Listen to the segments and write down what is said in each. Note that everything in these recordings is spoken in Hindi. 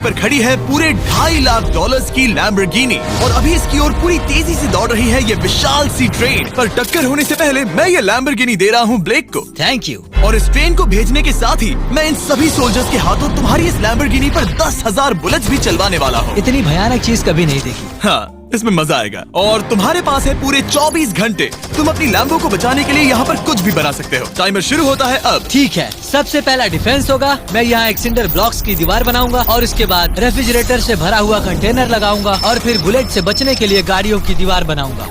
पर खड़ी है पूरे $2.5 लाख की लैम्बोर्गिनी और अभी इसकी ओर पूरी तेजी से दौड़ रही है ये विशाल सी ट्रेन। पर टक्कर होने से पहले मैं ये लैम्बोर्गिनी दे रहा हूँ ब्लेक को। Thank you. और इस ट्रेन को भेजने के साथ ही मैं इन सभी सोल्जर्स के हाथों तुम्हारी इस लैम्बोर्गिनी पर 10,000 बुलेट्स भी चलवाने वाला हूँ। इतनी भयानक चीज कभी नहीं देखी। हाँ, इसमें मजा आएगा। और तुम्हारे पास है पूरे 24 घंटे। तुम अपनी लैम्बो को बचाने के लिए यहाँ पर कुछ भी बना सकते हो। टाइमर शुरू होता है अब। ठीक है, सबसे पहला डिफेंस होगा। मैं यहाँ एक सिंडर ब्लॉक्स की दीवार बनाऊंगा और इसके बाद रेफ्रिजरेटर से भरा हुआ कंटेनर लगाऊंगा और फिर बुलेट से बचने के लिए गाड़ियों की दीवार बनाऊंगा।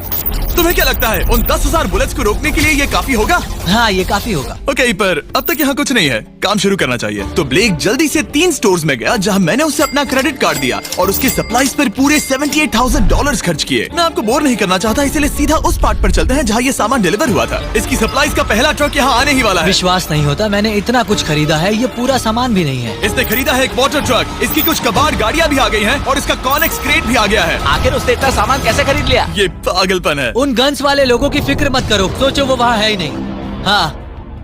तुम्हें क्या लगता है उन 10,000 बुलेट्स को रोकने के लिए ये काफी होगा? हाँ, ये काफी होगा। ओके, पर अब तक यहाँ कुछ नहीं है, काम शुरू करना चाहिए। तो ब्लेक जल्दी से 3 स्टोर्स में गया जहाँ मैंने उसे अपना क्रेडिट कार्ड दिया और उसके सप्लाईज पर पूरे $78,000 खर्च किए। मैं आपको बोर नहीं करना चाहता, इसलिए सीधा उस पार्ट पर चलते हैं जहाँ ये सामान डिलीवर हुआ था। इसकी सप्लाईज का पहला ट्रक यहाँ आने ही वाला है। विश्वास नहीं होता, मैंने इतना कुछ खरीदा है, ये पूरा सामान भी नहीं है। इसने खरीदा है एक वाटर ट्रक, इसकी कुछ कबाड़ गाड़ियाँ भी आ गई हैं और इसका कॉनेक्स क्रेट भी आ गया है। आखिर उसने इतना सामान कैसे खरीद लिया? ये पागलपन है। उन गन्स वाले लोगों की फिक्र मत करो, सोचो वो वहाँ है ही नहीं। हाँ,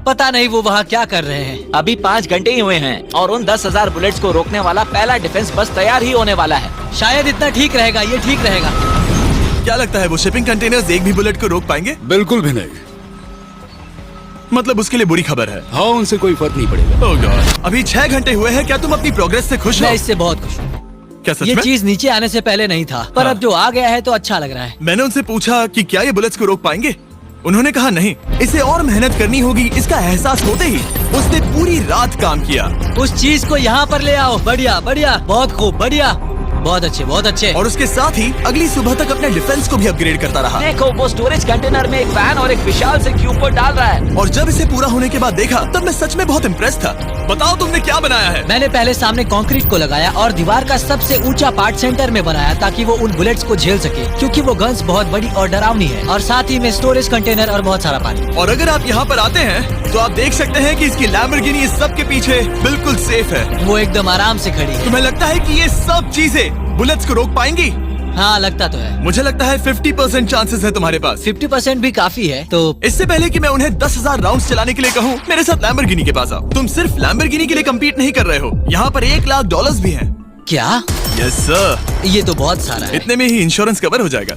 पता नहीं वो वहाँ क्या कर रहे हैं। अभी 5 घंटे ही हुए हैं और उन 10,000 बुलेट्स को रोकने वाला पहला डिफेंस बस तैयार ही होने वाला है। शायद इतना ठीक रहेगा, ये ठीक रहेगा। क्या लगता है वो शिपिंग कंटेनर्स एक भी बुलेट को रोक पाएंगे? बिल्कुल भी नहीं। मतलब उसके लिए बुरी खबर है। हाँ, उनसे कोई फर्क नहीं पड़ेगा। ओह गॉड, अभी 6 घंटे हुए हैं। क्या तुम अपनी प्रोग्रेस से खुश हो? मैं इससे बहुत खुश हूँ। क्या सच ये में? चीज नीचे आने से पहले नहीं था, पर हाँ। अब जो आ गया है तो अच्छा लग रहा है। मैंने उनसे पूछा कि क्या ये बुलेट्स को रोक पाएंगे। उन्होंने कहा नहीं, इसे और मेहनत करनी होगी। इसका एहसास होते ही उसने पूरी रात काम किया। उस चीज को यहाँ पर ले आओ। बढ़िया बढ़िया, बहुत खूब, बढ़िया, बहुत अच्छे, बहुत अच्छे। और उसके साथ ही अगली सुबह तक अपने डिफेंस को भी अपग्रेड करता रहा। देखो, वो स्टोरेज कंटेनर में एक फैन और एक विशाल से क्यूब को डाल रहा है। और जब इसे पूरा होने के बाद देखा तब मैं सच में बहुत इम्प्रेस था। बताओ तुमने क्या बनाया है? मैंने पहले सामने कंक्रीट को लगाया और दीवार का सबसे ऊंचा पार्ट सेंटर में बनाया ताकि वो उन बुलेट्स को झेल सके, क्योंकि वो गन्स बहुत बड़ी और डरावनी है। और साथ ही में स्टोरेज कंटेनर और बहुत सारा पानी। और अगर आप यहाँ पर आते हैं तो आप देख सकते हैं कि इसकी लैम्बोर्गिनी इस सब के पीछे बिल्कुल सेफ है। वो एकदम आराम से खड़ी है। तुम्हें लगता है कि ये सब चीजें बुलेट्स को रोक पाएंगी? हाँ, लगता तो है। मुझे लगता है 50% चांसेस है तुम्हारे पास। 50% भी काफी है। तो इससे पहले कि मैं उन्हें 10,000 राउंड्स चलाने के लिए कहूँ, मेरे साथ लैम्बोर्गिनी के पास आओ। तुम सिर्फ लैम्बोर्गिनी के लिए कम्पीट नहीं कर रहे हो, यहाँ पर $1 लाख भी हैं। क्या? Yes sir. ये तो बहुत सारा है। इतने में ही इंश्योरेंस कवर हो जाएगा।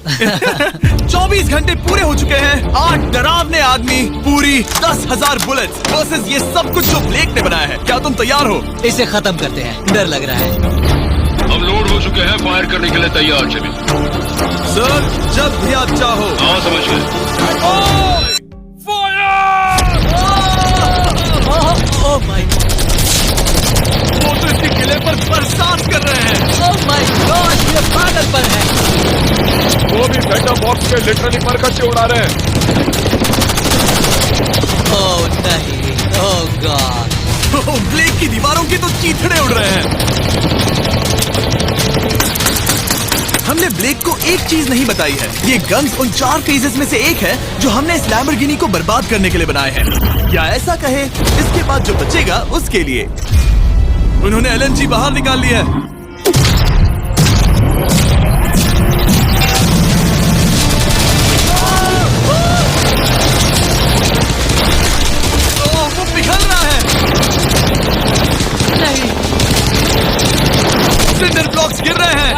24 घंटे पूरे हो चुके हैं। 8 डरावने आदमी, पूरी 10,000 बुलेट्स वर्सेस ये सब कुछ जो ब्लेक ने बनाया है। क्या तुम तैयार हो? इसे खत्म करते हैं, डर लग रहा है। हम लोड हो चुके हैं, फायर करने के लिए तैयार। चलिए सर, जब भी आप चाहो। हाँ, समझ गए। ओह माय, वो तो इसके किले पर बरसात कर रहे हैं। ओह माय गॉड, ये पागलपन है। वो भी सेटअप बॉक्स के लिटरली पर कच्चे उड़ा रहे हैं। ओह नहीं, ओह गॉड। ब्लेक की दीवारों के तो चीथड़े उड़ रहे हैं। हमने ब्लेक को एक चीज नहीं बताई है, ये गन्स उन 4 फेजेस में से एक है जो हमने इस लैम्बोर्गिनी को बर्बाद करने के लिए बनाए हैं। या ऐसा कहे, इसके बाद जो बचेगा उसके लिए। उन्होंने LNG बाहर निकाल लिया है। वो पिघल रहा है। नहीं, सिंडर ब्लॉक्स गिर रहे हैं।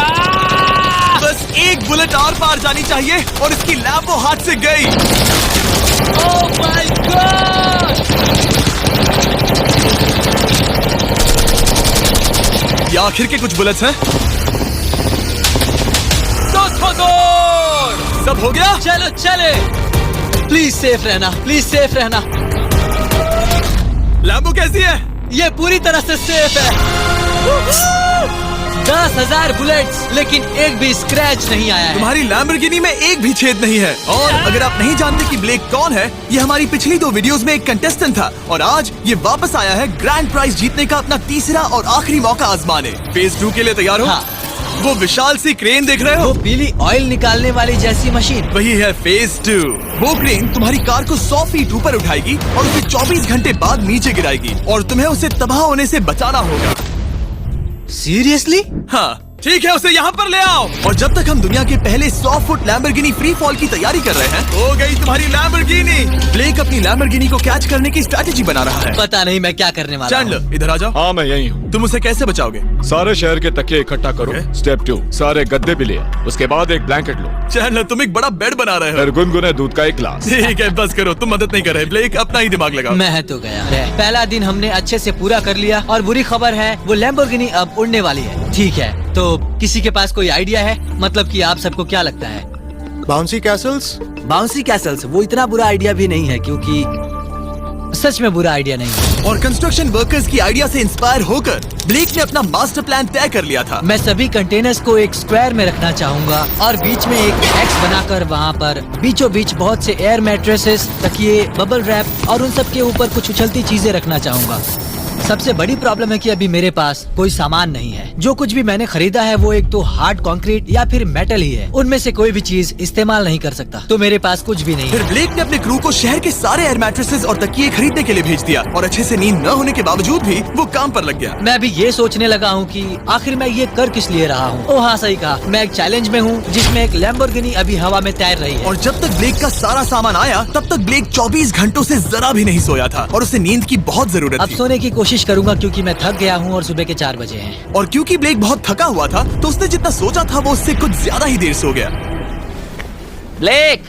बस एक बुलेट और पार जानी चाहिए और इसकी लैम्बो हाथ से गई। Oh my God. ये आखिर के कुछ बुलेट्स हैं। सब हो गया? चलो चले। प्लीज सेफ रहना, प्लीज सेफ रहना। लैम्बो कैसी है? ये पूरी तरह से सेफ है। 10,000 बुलेट्स, लेकिन एक भी स्क्रैच नहीं आया है। तुम्हारी लैम्बोर्गिनी में एक भी छेद नहीं है। और अगर आप नहीं जानते कि ब्लेक कौन है, ये हमारी पिछली 2 वीडियोस में एक कंटेस्टेंट था और आज ये वापस आया है ग्रैंड प्राइज जीतने का अपना तीसरा और आखिरी मौका आजमाने। फेज 2 के लिए तैयार हो? हाँ। वो विशाल सी क्रेन देख रहे हो? वो पीली ऑयल निकालने वाली जैसी मशीन। वही है फेज 2। वो क्रेन तुम्हारी कार को 100 फीट ऊपर उठाएगी और उसे 24 घंटे बाद नीचे गिराएगी और तुम्हें उसे तबाह होने से बचाना होगा। सीरियसली? हाँ, ठीक है, उसे यहाँ पर ले आओ। और जब तक हम दुनिया के पहले 100 फुट लैम्बोर्गिनी फ्री फॉल की तैयारी कर रहे हैं, हो गई तुम्हारी लैम्बोर्गिनी। ब्लेक अपनी लैम्बोर्गिनी को कैच करने की स्ट्रैटेजी बना रहा है। पता नहीं मैं क्या करने वाला हूँ। चैंडलर इधर आ जाओ। हाँ मैं यही हूँ। तुम उसे कैसे बचाओगे? सारे शहर के तकिए इकट्ठा करो। स्टेप 2, सारे गद्दे भी ले आओ। उसके बाद एक ब्लैंकेट लो। चैंडलर तुम एक बड़ा बेड बना रहे हो। फिर गुनगुने दूध का एक गिलास। ठीक है, बस करो, तुम मदद नहीं कर रहे। ब्लेक अपना ही दिमाग लगाओ। मैं तो गया। पहला दिन हमने अच्छे से पूरा कर लिया और बुरी खबर है वो लैम्बोर्गिनी अब उड़ने वाली है। ठीक है, तो किसी के पास कोई आइडिया है? मतलब कि आप सबको क्या लगता है? Bouncy Castle's? बाउंसी कैसल्स वो इतना बुरा आइडिया भी नहीं है, क्योंकि सच में बुरा आइडिया नहीं है। और कंस्ट्रक्शन वर्कर्स की आइडिया से इंस्पायर होकर ब्लेक ने अपना मास्टर प्लान तय कर लिया था। मैं सभी कंटेनर्स को एक स्क्वायर में रखना चाहूंगा और बीच में एक एक्स बनाकर वहाँ पर बीचों बीच बहुत से एयर मैट्रेसेस, तकिए, बबल रैप और उन सब के ऊपर कुछ उछलती चीजें रखना चाहूंगा। सबसे बड़ी प्रॉब्लम है कि अभी मेरे पास कोई सामान नहीं है। जो कुछ भी मैंने खरीदा है वो एक तो हार्ड कंक्रीट या फिर मेटल ही है। उनमें से कोई भी चीज इस्तेमाल नहीं कर सकता, तो मेरे पास कुछ भी नहीं फिर है। ब्लेक ने अपने क्रू को शहर के सारे एयर मैट्रेसेस और तकिए खरीदने के लिए भेज दिया और अच्छे से नींद न होने के बावजूद भी वो काम पर लग गया। मैं अभी ये सोचने लगा हूँ कि आखिर मैं ये कर किस लिए रहा हूँ। ओह हाँ, सही कहा। मैं एक चैलेंज में हूँ जिसमें एक लैम्बोर्गिनी अभी हवा में तैर रही है। और जब तक ब्लेक का सारा सामान आया तब तक ब्लेक 24 घंटों से जरा भी नहीं सोया था और उसे नींद की बहुत जरूरत अब थी। सोने की कोशिश करूंगा क्योंकि मैं थक गया हूँ और सुबह के 4 बजे हैं। और क्योंकि ब्लेक बहुत थका हुआ था तो उसने जितना सोचा था वो उससे कुछ ज्यादा ही देर सो गया। ब्लेक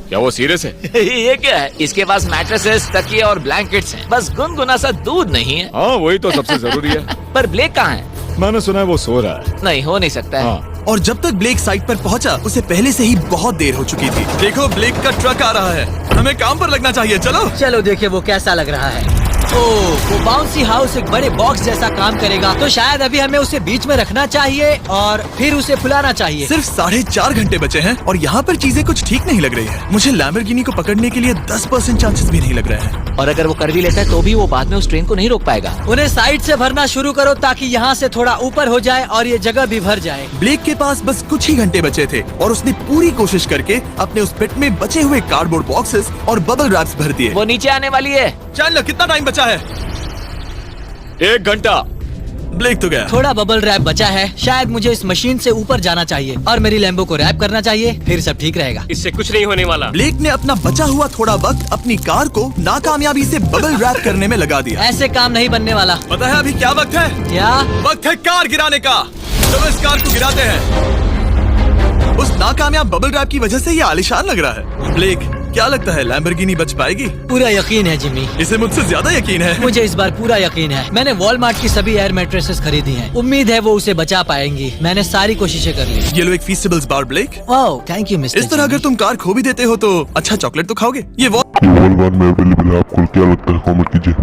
क्या वो सीरियस है? ये क्या है? इसके पास मैट्रेसेस, तकिए और ब्लैंकेट्स हैं। बस गुनगुना सा दूध नहीं है। हाँ वही तो सबसे जरूरी है। पर ब्लेक कहाँ है? मैंने सुना है वो सो रहा है। नहीं, हो नहीं सकता है। हाँ और जब तक ब्लेक साइट पर पहुंचा उसे पहले से ही बहुत देर हो चुकी थी। देखो ब्लेक का ट्रक आ रहा है, हमें काम पर लगना चाहिए। चलो चलो देखिए वो कैसा लग रहा है। ओह, वो बाउंसी हाउस एक बड़े बॉक्स जैसा काम करेगा, तो शायद अभी हमें उसे बीच में रखना चाहिए और फिर उसे फुलाना चाहिए। सिर्फ 4.5 घंटे बचे हैं और यहाँ पर चीजें कुछ ठीक नहीं लग रही है। मुझे लैम्बोर्गिनी को पकड़ने के लिए 10% चांसेस भी नहीं लग रहे हैं। और अगर वो कर भी लेता है तो भी वो बाद में उस ट्रेन को नहीं रोक पाएगा। उन्हें साइड से भरना शुरू करो ताकि यहाँ से थोड़ा ऊपर हो जाए और ये जगह भी भर जाए। ब्लेक के पास बस कुछ ही घंटे बचे थे और उसने पूरी कोशिश करके अपने उस पिट में बचे हुए कार्डबोर्ड बॉक्सेस और बबल रैप्स भर दिए। वो नीचे आने वाली है। चैंडलर कितना टाइम बचा है? 1 घंटा। ब्लेक तो गया। थोड़ा बबल रैप बचा है। शायद मुझे इस मशीन से ऊपर जाना चाहिए और मेरी लैम्बो को रैप करना चाहिए, फिर सब ठीक रहेगा। इससे कुछ नहीं होने वाला। ब्लेक ने अपना बचा हुआ थोड़ा वक्त अपनी कार को नाकामयाबी से बबल रैप करने में लगा दिया। ऐसे काम नहीं बनने वाला। पता है अभी क्या वक्त है? क्या? वक्त है कार गिराने का। चलो इस कार को गिराते हैं। उस नाकामयाब बबल रैप की वजह से ये आलिशान लग रहा है। ब्लेक क्या लगता है लैम्बोर्गिनी बच पाएगी? पूरा यकीन है जिमी। इसे मुझसे ज्यादा यकीन है। मुझे इस बार पूरा यकीन है। मैंने वॉलमार्ट की सभी एयर मैट्रेसेस खरीदी हैं। उम्मीद है वो उसे बचा पाएंगी। मैंने सारी कोशिशें कर ली। ये लो एक फीस्टेबल्स बार ब्लेक। Oh thank you mister. इस तरह अगर तुम कार खो भी देते हो तो अच्छा चॉकलेट तो खाओगे। ये वॉलमार्ट में अवेलेबल है, आपको क्या लगता है? कमेंट कीजिए।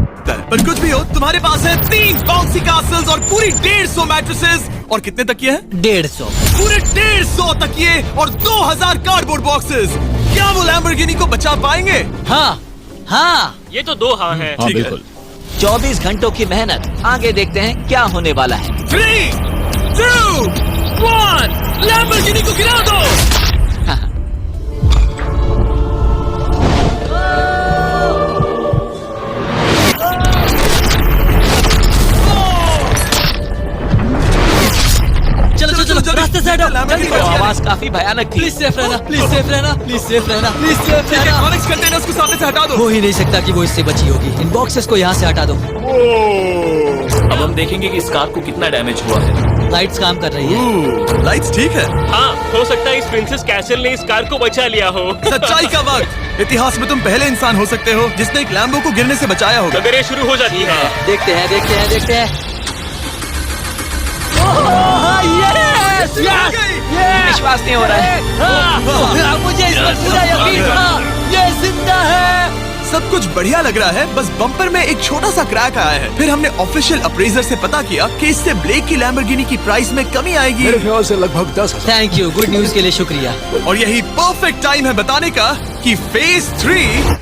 पर कुछ भी हो तुम्हारे पास है 3 बाउंसी कासल्स और पूरी 150 मैट्रेसेस और कितने तकिए हैं? 150। पूरे 150 तकिए और 2000 कार्डबोर्ड बॉक्सेस। क्या वो लैम्बोर्गिनी को बचा पाएंगे? हाँ हाँ। ये तो 2 हाँ हैं। हाँ ठीक है। बिल्कुल। 24 घंटों की मेहनत। आगे देखते हैं क्या होने वाला है। 3, 2, 1 लैम्बोर्गिनी को गिरा दो। चलो चलो चलो रास्ते से हटो। जल्दी वो करो। आवाज काफी भयानक थी। प्लीज सेफ रहना, प्लीज सेफ रहना, प्लीज सेफ रहना, प्लीज सेफ रहना। इलेक्ट्रॉनिक्स कंटेनर्स को सामने से हटा दो। हो ही नहीं सकता कि वो इससे बची होगी। इन बॉक्सेस को यहाँ से हटा दो। अब हम देखेंगे कि इस कार को कितना डैमेज हुआ है। लाइट्स काम कर रही है। लाइट्स ठीक है। हाँ, हो सकता है इस प्रिंसेस कैसल ने इस कार को बचा लिया हो। सच्चाई का वक्त। इतिहास में तुम पहले इंसान हो सकते हो जिसने एक लैम्बो को गिरने से बचाया होगा। अगर ये शुरू हो जाती है। देखते हैं देखते हैं देखते हैं। यस यस विश्वास नहीं हो रहा है। मुझे इस पर पूरा यकीन था। ये जिंदा है। सब कुछ बढ़िया लग रहा है, बस बम्पर में एक छोटा सा क्रैक आया है। फिर हमने ऑफिशियल अप्रेजर से पता किया कि इससे ब्लेक की लैम्बोर्गिनी की प्राइस में कमी आएगी। मेरे ख्याल से लगभग 10,000। थैंक यू, गुड न्यूज के लिए शुक्रिया। और यही परफेक्ट टाइम है बताने का कि फेज 3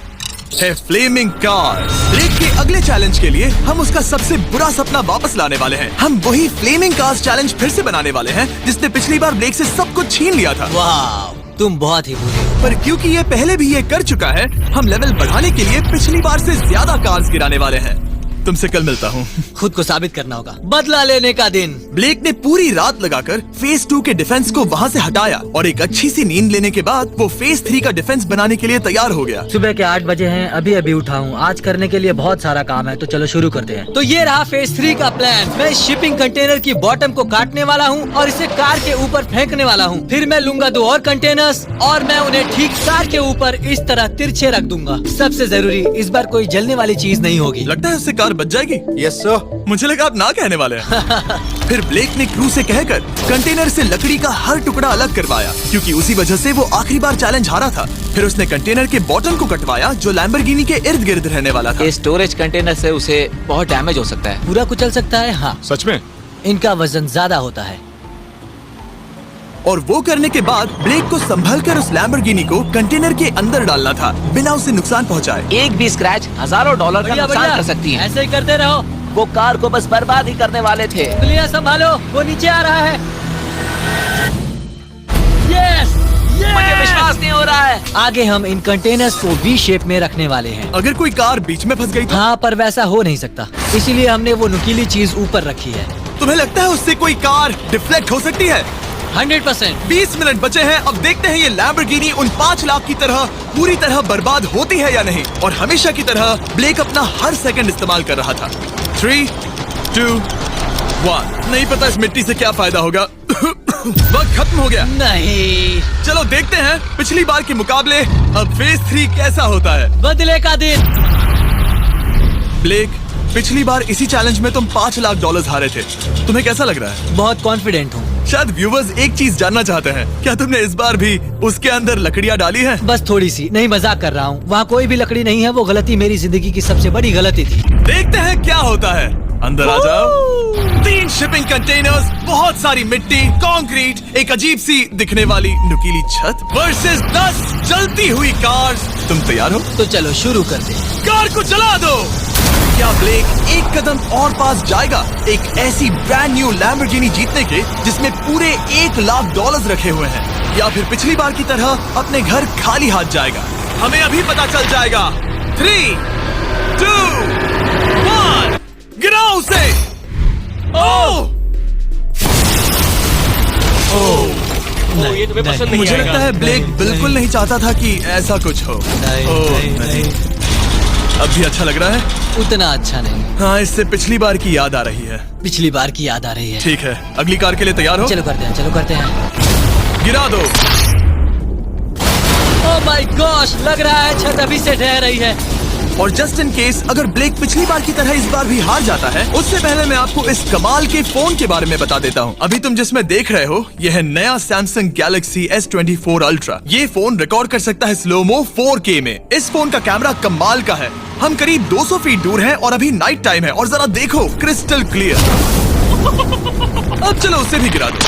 है फ्लेमिंग कार्स। ब्लेक के अगले चैलेंज के लिए हम उसका सबसे बुरा सपना वापस लाने वाले हैं। हम वही फ्लेमिंग कार्स चैलेंज फिर से बनाने वाले हैं जिसने पिछली बार ब्लेक से सब कुछ छीन लिया था। वाह, तुम बहुत ही बुरे हो। पर क्योंकि ये पहले भी ये कर चुका है, हम लेवल बढ़ाने के लिए पिछली बार से ज्यादा कार्स गिराने वाले हैं। तुमसे कल मिलता हूँ। खुद को साबित करना होगा। बदला लेने का दिन। ब्लेक ने पूरी रात लगाकर फेज 2 के डिफेंस को वहाँ से हटाया और एक अच्छी सी नींद लेने के बाद वो फेज 3 का डिफेंस बनाने के लिए तैयार हो गया। सुबह के 8 बजे हैं, अभी अभी उठा हूँ। आज करने के लिए बहुत सारा काम है, तो चलो शुरू करते हैं। तो ये रहा फेज 3 का प्लान। मैं शिपिंग कंटेनर की बॉटम को काटने वाला हूँ और इसे कार के ऊपर फेंकने वाला हूँ। फिर मैं लूंगा 2 और कंटेनर्स और मैं उन्हें ठीक कार के ऊपर इस तरह तिरछे रख दूंगा। सबसे जरूरी, इस बार कोई जलने वाली चीज नहीं होगी। लगता है उससे कार बच जाएगी। Yes sir. मुझे लगा आप ना कहने वाले हैं। फिर ब्लेक ने क्रू से कहकर कंटेनर से लकड़ी का हर टुकड़ा अलग करवाया, क्योंकि उसी वजह से वो आखिरी बार चैलेंज हारा था। फिर उसने कंटेनर के बॉटम को कटवाया जो लैम्बोर्गिनी के इर्द गिर्द रहने वाला था। इस स्टोरेज कंटेनर से उसे बहुत डैमेज हो सकता है। पूरा कुचल सकता है। हाँ, सच में? इनका वजन ज्यादा होता है। और वो करने के बाद ब्लेक को संभलकर उस लैम्बोर्गिनी को कंटेनर के अंदर डालना था बिना उसे नुकसान पहुंचाए। एक भी स्क्रैच हजारों डॉलर का नुकसान कर सकती है। ऐसे ही करते रहो। वो कार को बस बर्बाद ही करने वाले थे। लिया संभालो, वो नीचे आ रहा है। यस, मुझे विश्वास नहीं हो रहा है। आगे हम इन कंटेनर्स को वी शेप में रखने वाले हैं। अगर कोई कार बीच में फंस गई तो? हाँ, पर वैसा हो नहीं सकता, इसीलिए हमने वो नुकीली चीज ऊपर रखी है। तुम्हें लगता है उससे कोई कार डिफ्लेक्ट हो सकती है? 100%। 20 मिनट बचे हैं। अब देखते हैं ये लैम्बोर्गिनी उन 5 लाख की तरह पूरी तरह बर्बाद होती है या नहीं। और हमेशा की तरह ब्लेक अपना हर सेकंड इस्तेमाल कर रहा था। 3, 2, 1। नहीं पता इस मिट्टी से क्या फायदा होगा। वक्त खत्म हो गया। नहीं, चलो देखते हैं पिछली बार के मुकाबले अब फेज 3 कैसा होता है। बदले का दिन। ब्लेक, पिछली बार इसी चैलेंज में तुम $5 लाख हारे थे। तुम्हें कैसा लग रहा है? बहुत कॉन्फिडेंट हूँ। शायद व्यूवर्स एक चीज जानना चाहते हैं, क्या तुमने इस बार भी उसके अंदर लकड़ियाँ डाली हैं? बस थोड़ी सी, नहीं मजाक कर रहा हूँ। वहाँ कोई भी लकड़ी नहीं है। वो गलती मेरी जिंदगी की सबसे बड़ी गलती थी। देखते हैं क्या होता है। अंदर आ जाओ। 3 शिपिंग कंटेनर्स, बहुत सारी मिट्टी, कंक्रीट, एक अजीब सी दिखने वाली नुकीली छत वर्सेस 10 जलती हुई कार्स। तुम तैयार हो? तो चलो शुरू करते हैं। कार को चला दो। क्या ब्लेक एक कदम और पास जाएगा एक ऐसी ब्रांड न्यू लैम्बोर्गिनी जीतने के जिसमें पूरे $1 लाख रखे हुए हैं, या फिर पिछली बार की तरह अपने घर खाली हाथ जाएगा? हमें अभी पता चल जाएगा। 3, 2, 1, गिराओ उसे। ओह! ओ, ये तुम्हें पसंद नहीं मुझे आएगा। लगता है ब्लेक बिल्कुल नहीं चाहता था कि ऐसा कुछ हो। ओह, नहीं। अब भी अच्छा लग रहा है? उतना अच्छा नहीं। हाँ, इससे पिछली बार की याद आ रही है। पिछली बार की याद आ रही है। ठीक है, अगली कार के लिए तैयार हो? चलो करते हैं, चलो करते हैं। गिरा दो। ओह माय गॉश, लग रहा है छत अभी से ढह रही है। और जस्ट इन केस अगर ब्लेक पिछली बार की तरह इस बार भी हार जाता है, उससे पहले मैं आपको इस कमाल के फोन के बारे में बता देता हूँ। अभी तुम जिसमें देख रहे हो, यह है नया सैमसंग गैलेक्सी S24 अल्ट्रा। ये फोन रिकॉर्ड कर सकता है स्लोमो 4K में। इस फोन का कैमरा कमाल का है। हम करीब 200 फीट दूर हैं और अभी नाइट टाइम है और जरा देखो, क्रिस्टल क्लियर। अब चलो उसे भी गिरा दो।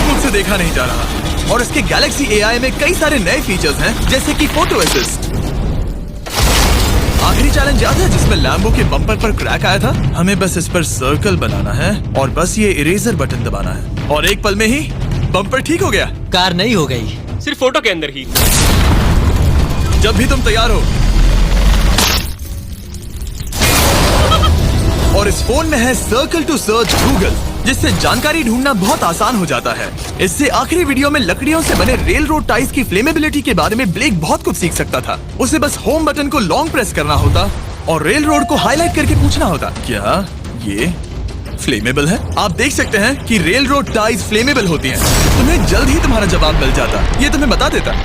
मुझसे देखा नहीं जा रहा। और इसके गैलेक्सी AI में कई सारे नए फीचर्स हैं, जैसे कि फोटो असिस्ट। आखिरी चैलेंज याद है जिसमें लैम्बो के बम्पर पर क्रैक आया था? हमें बस इस पर सर्कल बनाना है और बस ये इरेजर बटन दबाना है और एक पल में ही बम्पर ठीक हो गया। कार नहीं हो गई, सिर्फ फोटो के अंदर ही। जब भी तुम तैयार हो। और इस फोन में है सर्कल टू सर्च गूगल, जिससे जानकारी ढूंढना बहुत आसान हो जाता है। इससे आखिरी वीडियो में लकड़ियों से बने रेल रोड टाइज की फ्लेमेबिलिटी के बारे में ब्लेक बहुत कुछ सीख सकता था। उसे बस होम बटन को लॉन्ग प्रेस करना होता और रेल रोड को हाईलाइट करके पूछना होता, क्या ये फ्लेमेबल है? आप देख सकते हैं कि रेल रोड टाइज फ्लेमेबल होती हैं। तुम्हें जल्द ही तुम्हारा जवाब मिल जाता। ये तुम्हें बता देता।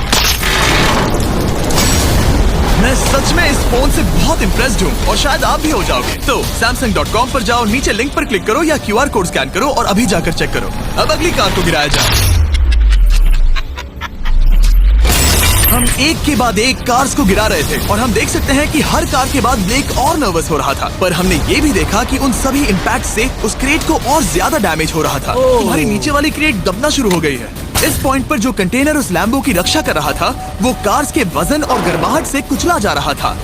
मैं सच में इस फोन से बहुत इम्प्रेस्ड हूँ और शायद आप भी हो जाओगे। तो Samsung.com पर जाओ, नीचे लिंक पर क्लिक करो या QR कोड स्कैन करो और अभी जाकर चेक करो। अब अगली कार को गिराया जाए। हम एक के बाद एक कार्स को गिरा रहे थे और हम देख सकते हैं कि हर कार के बाद ब्लेक और नर्वस हो रहा था, पर हमने ये भी देखा कि उन सभी इम्पैक्ट से उस क्रेट को और ज्यादा डैमेज हो रहा था। तुम्हारी नीचे वाली क्रेट दबना शुरू हो गई है। इस पॉइंट पर जो कंटेनर उस लैम्बो की रक्षा कर रहा था, वो कार्स के वजन और गर्माहट से कुचला जा रहा था।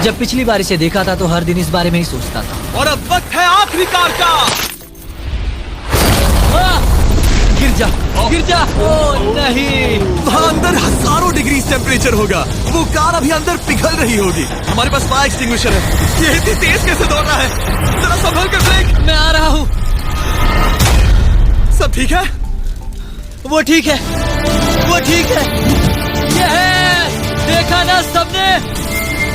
जब पिछली बार इसे देखा था तो हर दिन इस बारे में ही सोचता था। और अब वक्त है आखिरी कार का। गिर जा गिर जा। ओ नहीं। वहाँ अंदर हजारों डिग्री टेम्परेचर होगा। वो कार अभी अंदर पिघल रही होगी। हमारे पास फायर एक्सटिंग्विशर है। ये इतनी तेज कैसे दौड़ रहा है? जरा संभल कर ब्लेक। मैं आ रहा हूँ। सब ठीक है? वो ठीक है, वो ठीक है। ये है, देखा ना सबने।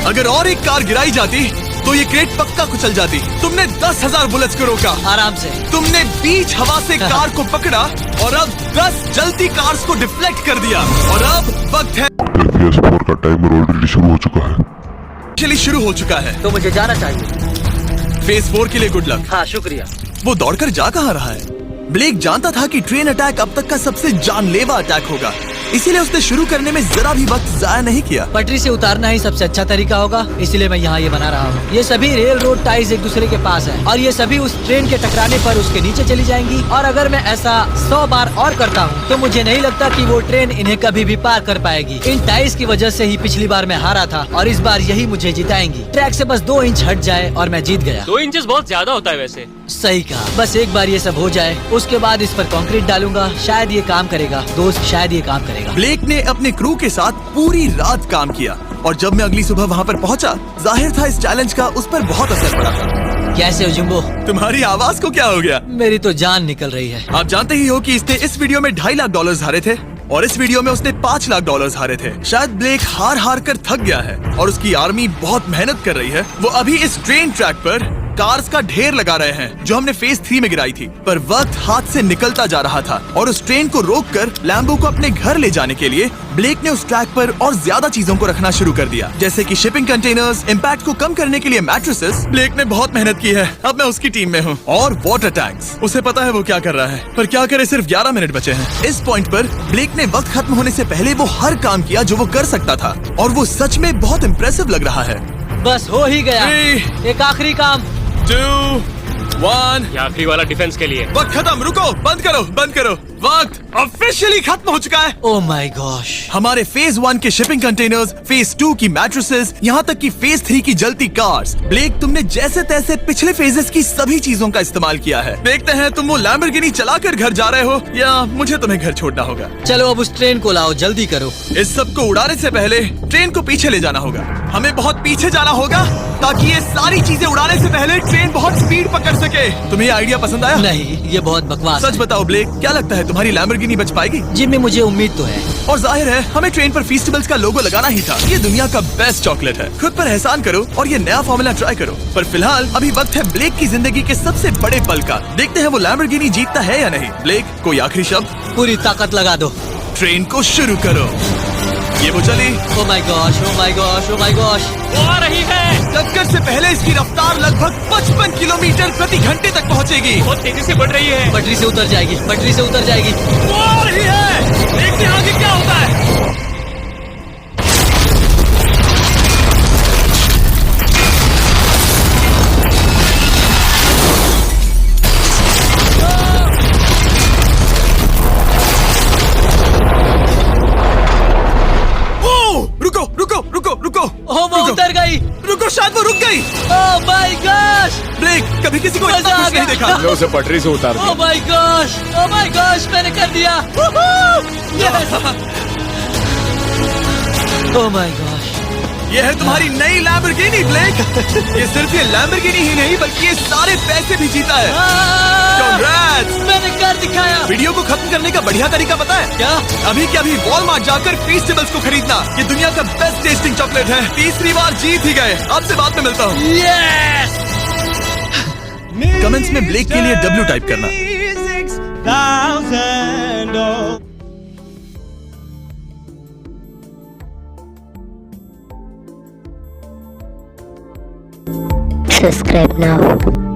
अगर और एक कार गिराई जाती तो ये क्रेट पक्का कुचल जाती। तुमने 10,000 बुलेट्स को रोका। आराम से। तुमने बीच हवा से कार को पकड़ा और अब 10 जलती कार्स को डिफ्लेक्ट कर दिया। और अब वक्त है PS4 का टाइमर ऑलरेडी शुरू हो चुका है। चलिए शुरू हो चुका है। तो मुझे जाना चाहिए। फेज 4 के लिए गुड लक। हाँ शुक्रिया। वो दौड़कर जा कहाँ रहा है? ब्लेक जानता था कि ट्रेन अटैक अब तक का सबसे जानलेवा अटैक होगा, इसीलिए उसने शुरू करने में जरा भी वक्त जाया नहीं किया। पटरी से उतारना ही सबसे अच्छा तरीका होगा, इसलिए मैं यहाँ ये बना रहा हूँ। ये सभी रेल रोड टाइज एक दूसरे के पास है और ये सभी उस ट्रेन के टकराने पर उसके नीचे चली जाएंगी। और अगर मैं ऐसा 100 बार और करता हूँ तो मुझे नहीं लगता कि वो ट्रेन इन्हें कभी भी पार कर पाएगी। इन टाइज की वजह से ही पिछली बार मैं हारा था और इस बार यही मुझे जिताएंगी। ट्रैक से बस 2 इंच हट जाए और मैं जीत गया। 2 इंचेस बहुत ज्यादा होता है वैसे। सही कहा। बस एक बार ये सब हो जाए, उसके बाद इस पर कंक्रीट डालूंगा। शायद ये काम करेगा दोस्त, शायद ये काम करेगा। ब्लेक ने अपने क्रू के साथ पूरी रात काम किया और जब मैं अगली सुबह वहाँ पर पहुँचा, जाहिर था इस चैलेंज का उस पर बहुत असर पड़ा था। कैसे हो जुम्बो? तुम्हारी आवाज को क्या हो गया? मेरी तो जान निकल रही है। आप जानते ही हो कि इसने इस वीडियो में $2.5 लाख हारे थे और इस वीडियो में उसने $5 लाख हारे थे। शायद ब्लेक हार कर थक गया है और उसकी आर्मी बहुत मेहनत कर रही है। वो अभी इस ट्रेन ट्रैक पर कार्स का ढेर लगा रहे हैं जो हमने फेज 3 में गिराई थी। पर वक्त हाथ से निकलता जा रहा था और उस ट्रेन को रोककर लैम्बो को अपने घर ले जाने के लिए ब्लेक ने उस ट्रैक पर और ज्यादा चीजों को रखना शुरू कर दिया, जैसे कि शिपिंग कंटेनर्स, इम्पैक्ट को कम करने के लिए मैट्रेसेस। ब्लेक ने बहुत मेहनत की है, अब मैं उसकी टीम में हूँ। और वाटर टैंक्स, उसे पता है वो क्या कर रहा है, पर क्या करे, सिर्फ 11 मिनट बचे हैं। इस पॉइंट पर ब्लेक ने वक्त खत्म होने से पहले वो हर काम किया जो वो कर सकता था और वो सच में बहुत इम्प्रेसिव लग रहा है। बस हो ही गया। 3, एक आखिरी काम। 2, 1। ये आखिरी वाला डिफेंस के लिए। वक्त खत्म, रुको, बंद करो, बंद करो। वक्त ऑफिशियली खत्म हो चुका है। Oh my gosh. हमारे फेज 1 के शिपिंग कंटेनर्स, फेज 2 की मैट्रेसेस, यहाँ तक कि फेज 3 की जलती कार्स। ब्लेक, तुमने जैसे तैसे पिछले फेजेस की सभी चीजों का इस्तेमाल किया है। देखते हैं तुम वो लैम्बोर्गिनी चलाकर घर जा रहे हो या मुझे तुम्हें घर छोड़ना होगा। चलो अब उस ट्रेन को लाओ, जल्दी करो। इस सब को उड़ाने से पहले ट्रेन को पीछे ले जाना होगा। हमें बहुत पीछे जाना होगा ताकि ये सारी चीजें उड़ाने से पहले ट्रेन बहुत स्पीड पकड़ सके। तुम्हें ये आइडिया पसंद आया? नहीं, ये बहुत बकवास सच है। बताओ ब्लेक, क्या लगता है तुम्हारी लैम्बोर्गिनी बच पाएगी? जिम्मी, मुझे उम्मीद तो है। और जाहिर है हमें ट्रेन पर फेस्टिवल्स का लोगो लगाना ही था। ये दुनिया का बेस्ट चॉकलेट है। खुद पर एहसान करो और ये नया फॉर्मूला ट्राई करो। पर फिलहाल अभी वक्त है ब्लेक की जिंदगी के सबसे बड़े पल का। देखते हैं वो लैम्बोर्गिनी जीतता है या नहीं। ब्लेक, कोई आखिरी शब्द? पूरी ताकत लगा दो। ट्रेन को शुरू करो। ये वो चली। Oh my gosh, oh my gosh, oh my gosh. वो आ रही है। टक्कर से पहले इसकी रफ्तार लगभग 55 किलोमीटर प्रति घंटे तक पहुंचेगी। बहुत तेजी से बढ़ रही है। पटरी से उतर जाएगी, पटरी से उतर जाएगी। वो आ रही है। देखते हैं आगे क्या होता है। ओह, वो उतर गई। रुको, शायद वो रुक गई। Oh my gosh. ब्लेक, कभी किसी को इतना मजा आ खुश नहीं गया। देखा। हमने उसे पटरी से उतार ओह दिया। My gosh, oh my gosh, मैंने कर दिया। यस। Oh my gosh. ये है तुम्हारी नई लैम्बोर्गिनी ब्लेक। ये सिर्फ ये लैम्बोर्गिनी ही नहीं बल्कि ये सारे पैसे भी जीता है। Congrats! मैंने कर दिखाया। वीडियो को खत्म करने का बढ़िया तरीका पता है क्या? अभी के अभी वॉलमार्ट जाकर फेस्टिवल्स को खरीदना। ये दुनिया का बेस्ट टेस्टिंग चॉकलेट है। तीसरी बार जीत ही गए। आपसे बाद में मिलता हूँ। यस। कमेंट्स में ब्लेक के लिए W टाइप करना। Subscribe now.